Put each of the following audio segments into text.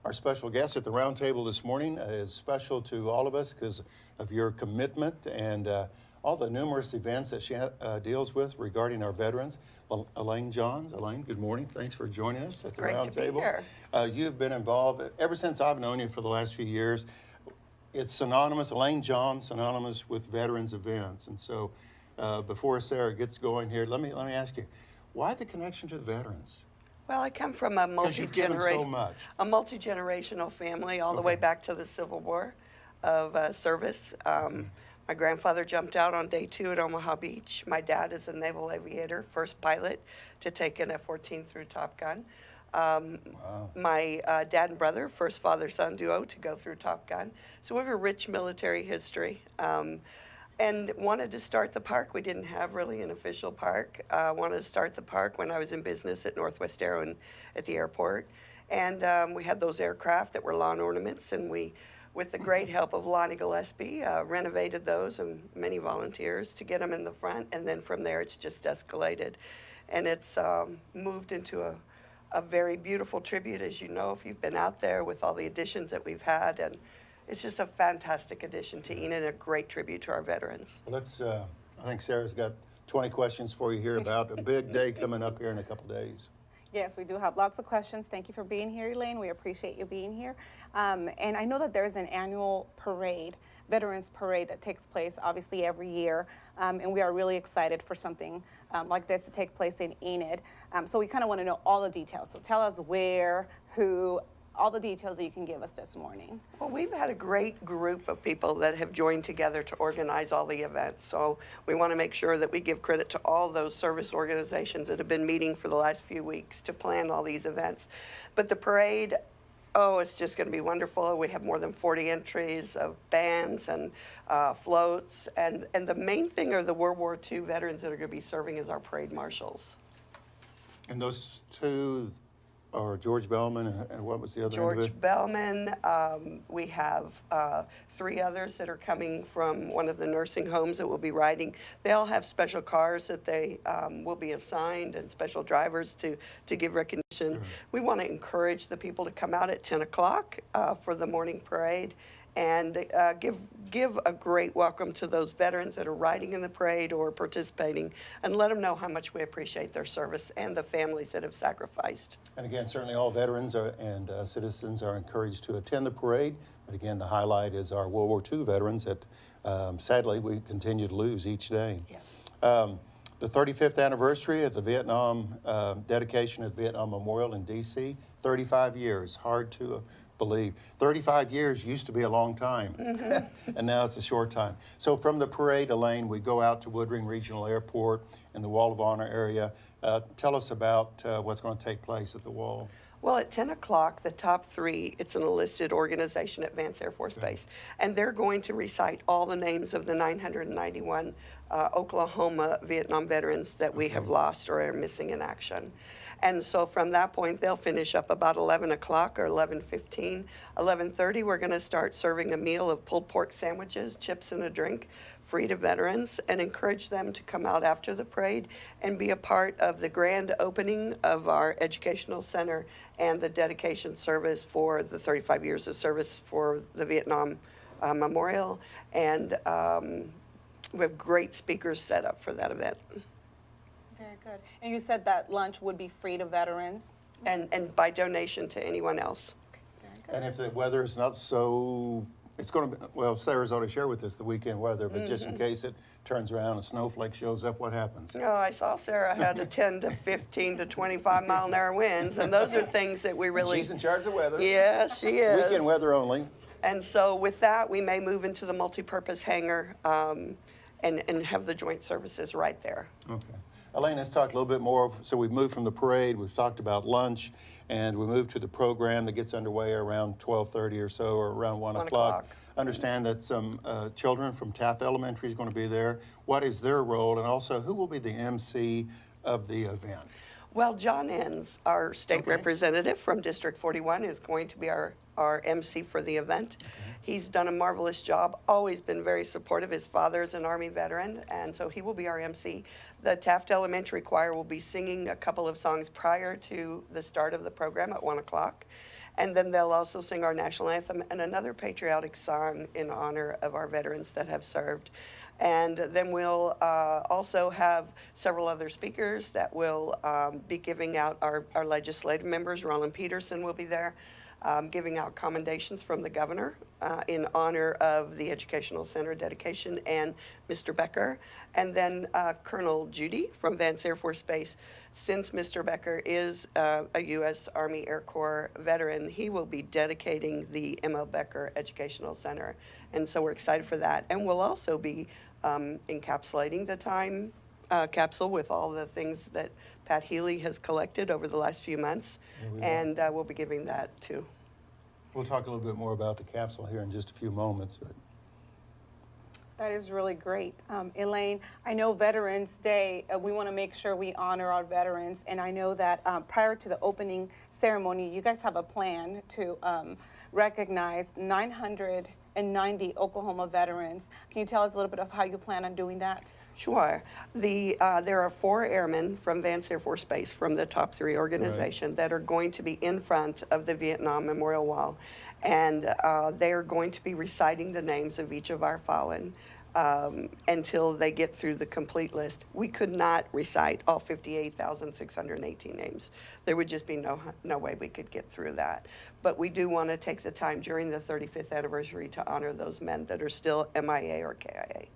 Our special guest at the round table this morning is special to all of us because of your commitment and all the numerous events that she deals with regarding our veterans. Well, Elaine Johns. Elaine, good morning. Thanks for joining us at the round table. Here. You've been involved ever since I've known you for the last few years. It's synonymous, Elaine Johns, synonymous with veterans events. And so before Sarah gets going here, let me ask you, why the connection to the veterans? Well, I come from a multi-generational family all the way back to the Civil War of service. My grandfather jumped out on day 2 at Omaha Beach. My dad is a naval aviator, first pilot to take an F-14 through Top Gun. My dad and brother, first father-son duo to go through Top Gun. So we have a rich military history. And wanted to start the park. We didn't have really an official park. Wanted to start the park when I was in business at Northwest Aero and at the airport. And we had those aircraft that were lawn ornaments, and we, with the great help of Lonnie Gillespie, renovated those and many volunteers to get them in the front. And then from there, it's just escalated. And it's moved into a very beautiful tribute, as you know, if you've been out there, with all the additions that we've had. And it's just a fantastic addition to Enid and a great tribute to our veterans. Well, I think Sarah's got 20 questions for you here about a big day coming up here in a couple days. Yes, we do have lots of questions. Thank you for being here, Elaine. We appreciate you being here. And I know that there's an annual parade, Veterans Parade, that takes place obviously every year. And we are really excited for something like this to take place in Enid. So we kind of want to know all the details. So tell us where, who, all the details that you can give us this morning. Well, we've had a great group of people that have joined together to organize all the events. So we want to make sure that we give credit to all those service organizations that have been meeting for the last few weeks to plan all these events. But the parade, it's just going to be wonderful. We have more than 40 entries of bands and floats. And the main thing are the World War II veterans that are going to be serving as our parade marshals. And those two are George Bellman, and what was the other? George Bellman. We have 3 others that are coming from one of the nursing homes that will be riding. They all have special cars that they will be assigned and special drivers to give recognition. Sure. We want to encourage the people to come out at 10 o'clock for the morning parade and give a great welcome to those veterans that are riding in the parade or participating, and let them know how much we appreciate their service and the families that have sacrificed. And again, certainly all veterans and citizens are encouraged to attend the parade, but again, the highlight is our World War II veterans that sadly we continue to lose each day. Yes. The 35th anniversary of the Vietnam dedication of the Vietnam Memorial in D.C., 35 years, hard to believe. 35 years used to be a long time, and now it's a short time. So from the parade, Elaine, we go out to Woodring Regional Airport in the Wall of Honor area. Tell us about what's going to take place at the Wall. Well, at 10 o'clock, the top 3, it's an enlisted organization at Vance Air Force Base, and they're going to recite all the names of the 991 Oklahoma Vietnam veterans that we have lost or are missing in action. And so from that point, they'll finish up about 11 o'clock or 11:15. 11:30, we're going to start serving a meal of pulled pork sandwiches, chips, and a drink free to veterans, and encourage them to come out after the parade and be a part of the grand opening of our educational center and the dedication service for the 35 years of service for the Vietnam Memorial. And we have great speakers set up for that event. Very good. And you said that lunch would be free to veterans? And by donation to anyone else. Very good. And if the weather is not so, it's going to be, well, Sarah's already shared with us the weekend weather, but just in case it turns around, a snowflake shows up, what happens? No, I saw Sarah had a 10 to 15 to 25 mile an hour winds, and those are things that we really... She's in charge of weather. Yes, she is. Weekend weather only. And so with that, we may move into the multi-purpose hangar and have the joint services right there. Okay. Elaine, let's talk a little bit more. So we've moved from the parade, we've talked about lunch, and we moved to the program that gets underway around 12:30 or so, or around 1 o'clock. Understand that some children from Taft Elementary is going to be there. What is their role, and also who will be the MC of the event? Well, John Enns, our state representative from District 41, is going to be our MC for the event. He's done a marvelous job, always been very supportive. His father is an Army veteran, and so he will be our MC. The Taft Elementary Choir will be singing a couple of songs prior to the start of the program at 1 o'clock. And then they'll also sing our national anthem and another patriotic song in honor of our veterans that have served. And then we'll also have several other speakers that will be giving out our legislative members. Roland Peterson will be there, giving out commendations from the governor in honor of the Educational Center dedication and Mr. Becker. And then Colonel Judy from Vance Air Force Base. Since Mr. Becker is a U.S. Army Air Corps veteran, he will be dedicating the M.L. Becker Educational Center. And so we're excited for that. And we'll also be encapsulating the time capsule with all the things that Pat Healy has collected over the last few months. And we'll be giving that too. We'll talk a little bit more about the capsule here in just a few moments. But that is really great. Elaine, I know Veterans Day, we want to make sure we honor our veterans, and I know that prior to the opening ceremony, you guys have a plan to recognize 990 Oklahoma veterans. Can you tell us a little bit of how you plan on doing that? Sure. There are 4 airmen from Vance Air Force Base from the top 3 organization that are going to be in front of the Vietnam Memorial Wall, and they are going to be reciting the names of each of our fallen until they get through the complete list. We could not recite all 58,618 names. There would just be no way we could get through that. But we do want to take the time during the 35th anniversary to honor those men that are still MIA or KIA.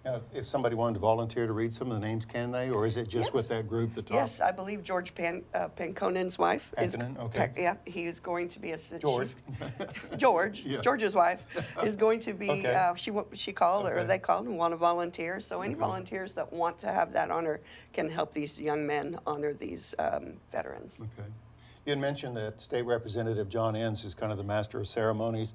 Now, if somebody wanted to volunteer to read some of the names, can they? Or is it just with that group, the top? Yes, I believe George Panconen's wife is. Okay. Yeah, he is going to be a. George. George, Yeah. George's wife, is going to be. Okay. She called, or Okay. they called and want to volunteer. So any volunteers that want to have that honor can help these young men honor these veterans. Okay. You had mentioned that State Representative John Enns is kind of the master of ceremonies.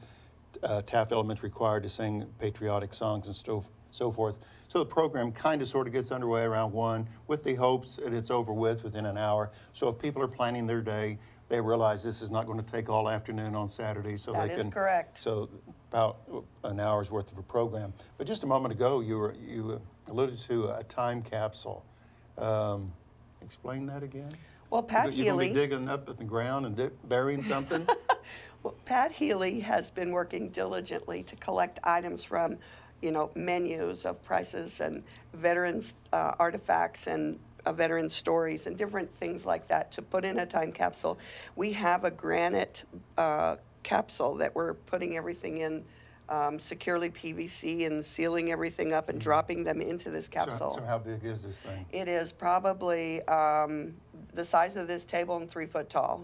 Taft Elementary required to sing patriotic songs and so forth. So the program kind of sort of gets underway around 1 with the hopes that it's over with within an hour. So if people are planning their day, they realize this is not going to take all afternoon on Saturday. So That they is can, correct. So about an hour's worth of a program. But just a moment ago, you alluded to a time capsule. Explain that again? Well, Pat You're going to Healy. be digging up at the ground and burying something? Well, Pat Healy has been working diligently to collect items from, menus of prices and veterans artifacts and veteran stories and different things like that to put in a time capsule. We have a granite capsule that we're putting everything in securely PVC and sealing everything up and dropping them into this capsule. So how big is this thing? It is probably the size of this table and 3 foot tall.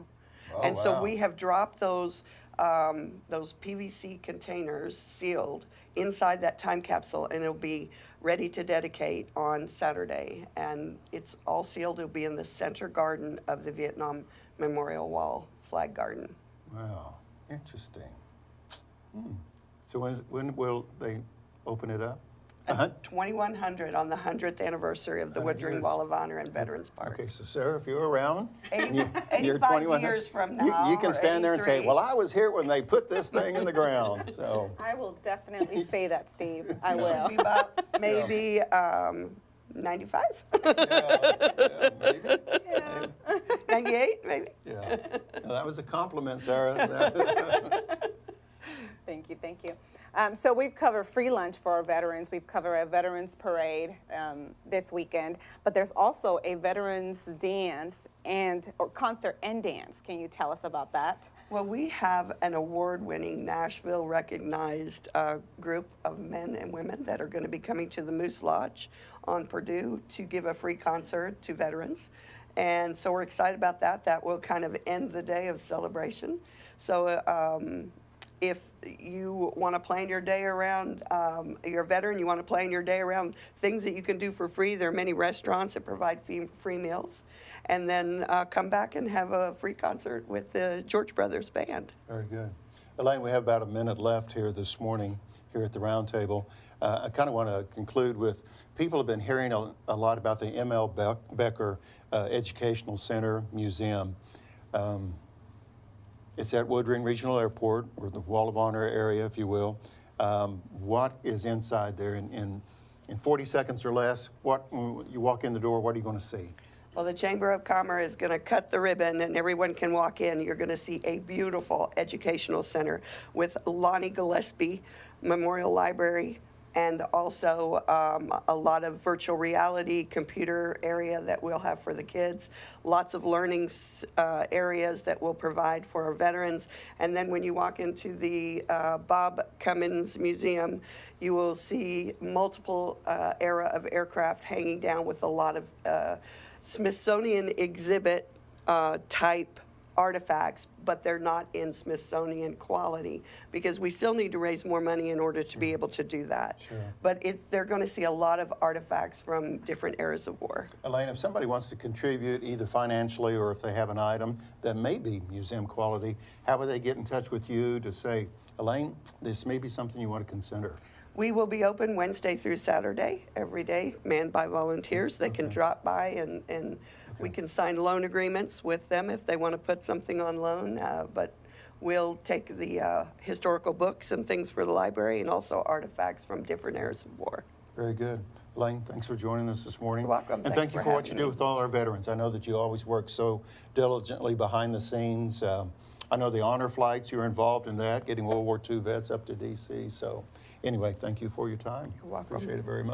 Oh, and so wow. we have dropped those PVC containers sealed inside that time capsule, and it'll be ready to dedicate on Saturday. And it's all sealed. It'll be in the center garden of the Vietnam Memorial Wall flag garden. Wow, interesting. So when will they open it up? 2100 on the 100th anniversary of the 100 Woodring years. Wall of Honor in Veterans Park. Okay, so Sarah, if you're around, 85 years from now, you can or stand there and say, 83. well, I was here when they put this thing in the ground. So I will definitely say that, Steve. I It'll will. be about maybe 95, yeah, maybe. Yeah. 98, maybe. Yeah. Now, that was a compliment, Sarah. Thank you, thank you. So we've covered free lunch for our veterans. We've covered a veterans parade this weekend, but there's also a veterans dance or concert and dance. Can you tell us about that? Well, we have an award-winning, Nashville-recognized group of men and women that are going to be coming to the Moose Lodge on Purdue to give a free concert to veterans. And so we're excited about that. That will kind of end the day of celebration. So if you want to plan your day around, you're a veteran, you want to plan your day around things that you can do for free, there are many restaurants that provide free meals. And then come back and have a free concert with the George Brothers Band. Very good. Elaine, we have about a minute left here this morning here at the round table. I kind of want to conclude with, people have been hearing a lot about the M.L. Becker Educational Center Museum. It's at Woodring Regional Airport, or the Wall of Honor area, if you will. What is inside there in 40 seconds or less? When you walk in the door, what are you going to see? Well, the Chamber of Commerce is going to cut the ribbon and everyone can walk in. You're going to see a beautiful educational center with Lonnie Gillespie Memorial Library, and also a lot of virtual reality computer area that we'll have for the kids. Lots of learning areas that we'll provide for our veterans. And then when you walk into the Bob Cummins Museum, you will see multiple era of aircraft hanging down with a lot of Smithsonian exhibit type artifacts, but they're not in Smithsonian quality because we still need to raise more money in order to be able to do that. Sure. But they're going to see a lot of artifacts from different eras of war. Elaine, if somebody wants to contribute either financially or if they have an item that may be museum quality, how would they get in touch with you to say, Elaine, this may be something you want to consider? We will be open Wednesday through Saturday, every day, manned by volunteers. They can drop by and we can sign loan agreements with them if they want to put something on loan. But we'll take the historical books and things for the library and also artifacts from different eras of war. Very good. Elaine, thanks for joining us this morning. You're welcome. And Thanks thank you for for what you having do me. with all our veterans. I know that you always work so diligently behind the scenes. I know the honor flights, you're involved in that, getting World War II vets up to D.C. So anyway, thank you for your time. You're welcome. Appreciate it very much.